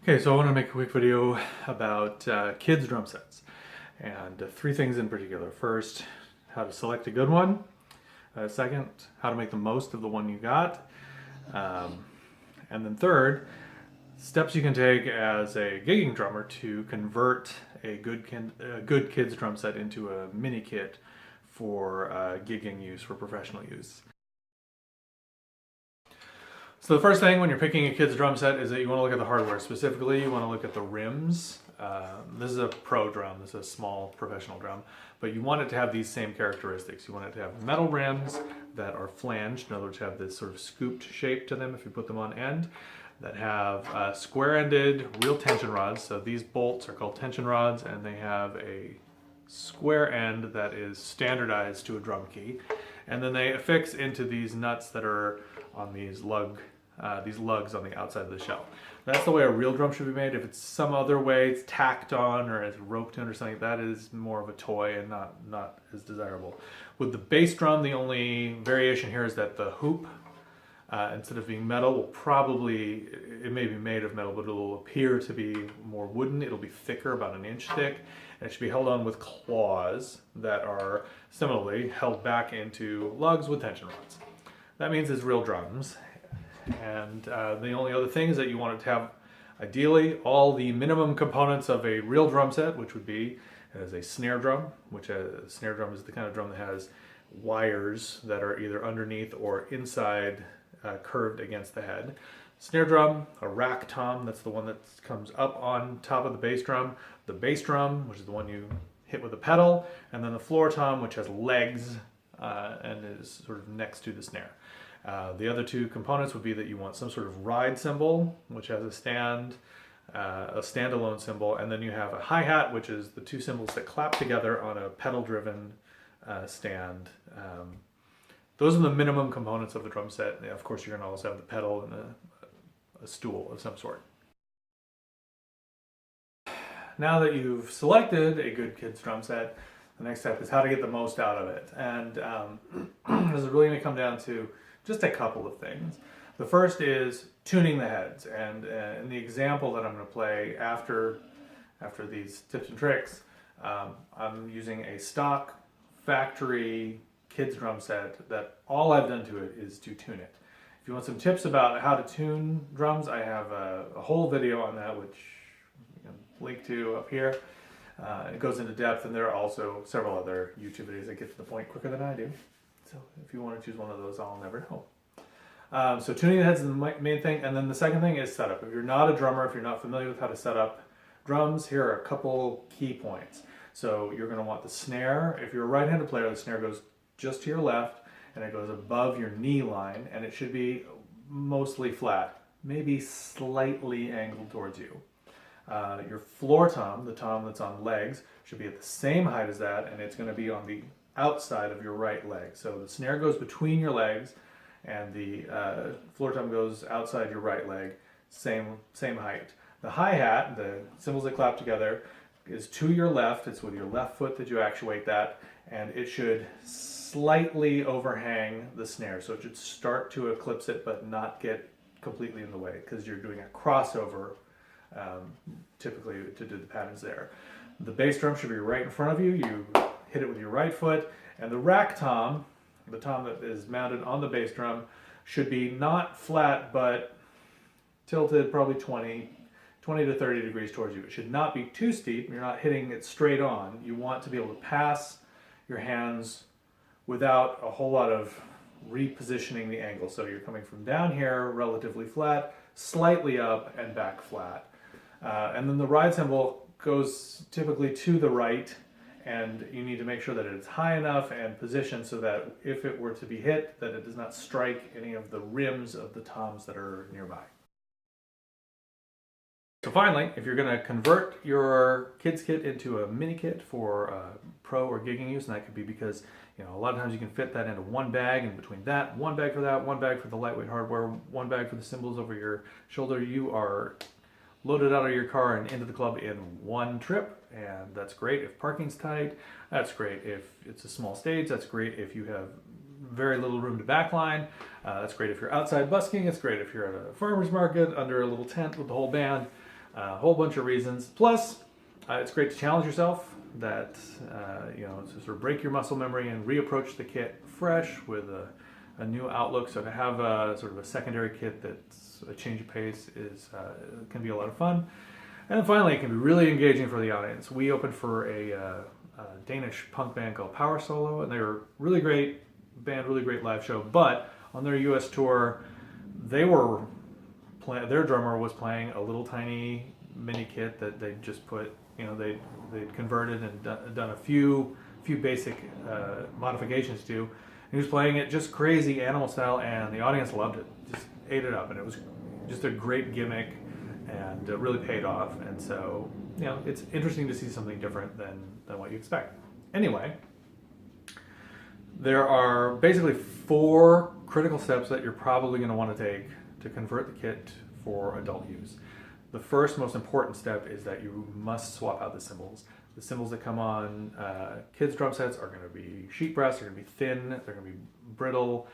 Okay, so I want to make a quick video about kids drum sets, and three things in particular. First, how to select a good one. Second, how to make the most of the one you got. And then third, steps you can take as a gigging drummer to convert a good kids drum set into a mini kit for gigging use, for professional use. So the first thing when you're picking a kid's drum set is that you want to look at the hardware. Specifically, you want to look at the rims. This is a pro drum, this is a small professional drum, but you want it to have these same characteristics. You want it to have metal rims that are flanged, in other words, have this sort of scooped shape to them if you put them on end, that have square-ended real tension rods. So these bolts are called tension rods, and they have a square end that is standardized to a drum key. And then they affix into these nuts that are on these lugs on the outside of the shell. That's the way a real drum should be made. If it's some other way, it's tacked on or it's roped in or something, that is more of a toy and not as desirable. With the bass drum, the only variation here is that the hoop, instead of being metal, will probably, it may be made of metal, but it will appear to be more wooden. It'll be thicker, about 1 inch thick, and it should be held on with claws that are similarly held back into lugs with tension rods. That means it's real drums. And the only other thing is that you want it to have, ideally, all the minimum components of a real drum set, which would be as a snare drum, which a snare drum is the kind of drum that has wires that are either underneath or inside, curved against the head. Snare drum, a rack tom, that's the one that comes up on top of the bass drum. The bass drum, which is the one you hit with a pedal, and then the floor tom, which has legs and is sort of next to the snare. The other two components would be that you want some sort of ride cymbal, which has a standalone cymbal, and then you have a hi-hat, which is the two cymbals that clap together on a pedal-driven stand. Those are the minimum components of the drum set. Of course, you're going to also have the pedal and a stool of some sort. Now that you've selected a good kid's drum set, the next step is how to get the most out of it. And this is really going to come down to just a couple of things. The first is tuning the heads. And in the example that I'm going to play after these tips and tricks, I'm using a stock factory kids drum set that all I've done to it is to tune it. If you want some tips about how to tune drums, I have a whole video on that, which you can link to up here. It goes into depth, and there are also several other YouTube videos that get to the point quicker than I do. So if you want to choose one of those, I'll never know. So tuning the heads is the main thing, and then the second thing is setup. If you're not a drummer, if you're not familiar with how to set up drums, here are a couple key points. So you're going to want the snare. If you're a right-handed player, the snare goes just to your left, and it goes above your knee line, and it should be mostly flat, maybe slightly angled towards you. Your floor tom, the tom that's on legs, should be at the same height as that, and it's going to be on the outside of your right leg. So the snare goes between your legs, and the floor tom goes outside your right leg, same height. The hi-hat, the cymbals that clap together, is to your left. It's with your left foot that you actuate that, and it should slightly overhang the snare. So it should start to eclipse it, but not get completely in the way, because you're doing a crossover typically to do the patterns there. The bass drum should be right in front of you. You hit it with your right foot, and the rack tom, the tom that is mounted on the bass drum, should be not flat but tilted probably 20 to 30 degrees towards you. It should not be too steep. You're not hitting it straight on. You want to be able to pass your hands without a whole lot of repositioning the angle. So you're coming from down here relatively flat, slightly up and back flat. And then the ride cymbal goes typically to the right, and you need to make sure that it's high enough and positioned so that if it were to be hit, that it does not strike any of the rims of the toms that are nearby. So finally, if you're going to convert your kids kit into a mini kit for pro or gigging use, and that could be because a lot of times you can fit that into one bag, and between that, one bag for that, one bag for the lightweight hardware, one bag for the cymbals over your shoulder, you are loaded out of your car and into the club in one trip. And that's great if parking's tight. That's great if it's a small stage. That's great if you have very little room to backline. That's great if you're outside busking. It's great if you're at a farmer's market under a little tent with the whole band. A whole bunch of reasons. Plus, it's great to challenge yourself. That to sort of break your muscle memory and reapproach the kit fresh with a new outlook. So to have a sort of a secondary kit that's a change of pace can be a lot of fun. And then finally, it can be really engaging for the audience. We opened for a Danish punk band called Power Solo, and they were really great band, really great live show. But on their U.S. tour, their drummer was playing a little tiny mini kit that they just put, they'd converted and done a few basic modifications to. And he was playing it just crazy animal style, and the audience loved it, just ate it up, and it was just a great gimmick, and it really paid off. And so, it's interesting to see something different than what you expect. Anyway, there are basically 4 critical steps that you're probably going to want to take to convert the kit for adult use. The first most important step is that you must swap out the cymbals. The cymbals that come on kids' drum sets are going to be sheet brass, they're going to be thin, they're going to be brittle.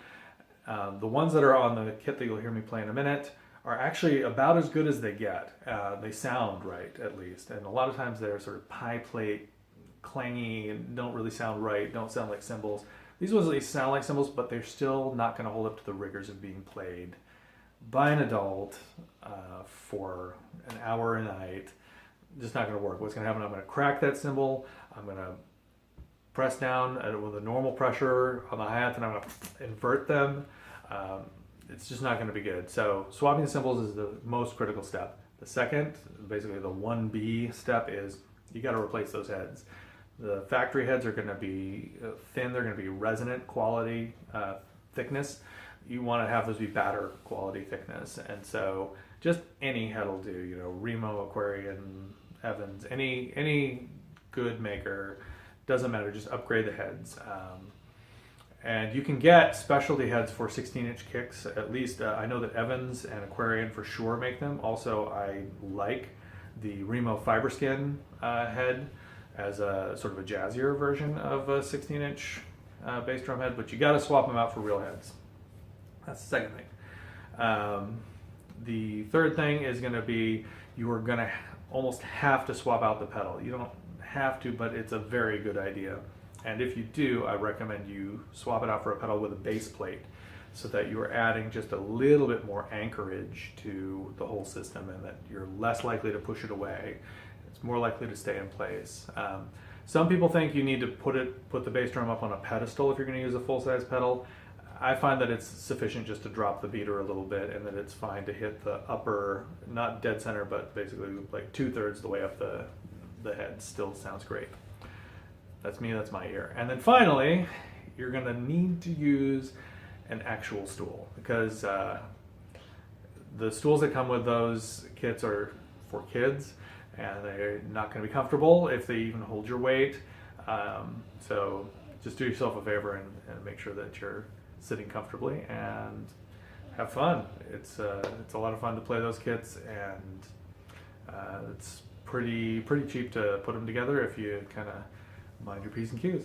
The ones that are on the kit that you'll hear me play in a minute are actually about as good as they get. They sound right, at least. And a lot of times they're sort of pie plate, clangy, and don't really sound right, don't sound like cymbals. These ones, they sound like cymbals, but they're still not going to hold up to the rigors of being played by an adult for an hour a night. Just not going to work. What's going to happen, I'm going to crack that cymbal, I'm going to press down with a normal pressure on the hi-hats, and I'm going to invert them. It's just not going to be good. So swapping the cymbals is the most critical step. The second, basically the 1B step, is you got to replace those heads. The factory heads are going to be thin, they're going to be resonant quality thickness. You want to have those be batter quality thickness. And so just any head will do, Remo, Aquarian, Evans, any good maker, doesn't matter, just upgrade the heads. And you can get specialty heads for 16-inch kicks. At least I know that Evans and Aquarian for sure make them. Also, I like the Remo Fiberskin head as a sort of a jazzier version of a 16-inch bass drum head, but you got to swap them out for real heads. That's the second thing. The third thing is going to be, you are going to almost have to swap out the pedal. You don't have to, but it's a very good idea. And if you do, I recommend you swap it out for a pedal with a base plate, so that you are adding just a little bit more anchorage to the whole system, and that you're less likely to push it away. It's more likely to stay in place. Some people think you need to put the bass drum up on a pedestal if you're going to use a full-size pedal. I find that it's sufficient just to drop the beater a little bit, and that it's fine to hit the upper, not dead center, but basically like 2/3 the way up the head. Still sounds great. That's me, that's my ear. And then finally, you're going to need to use an actual stool, because the stools that come with those kits are for kids, and they're not going to be comfortable if they even hold your weight. So just do yourself a favor and make sure that you're sitting comfortably and have fun. It's a lot of fun to play those kits, and it's pretty cheap to put them together if you kind of mind your P's and Q's.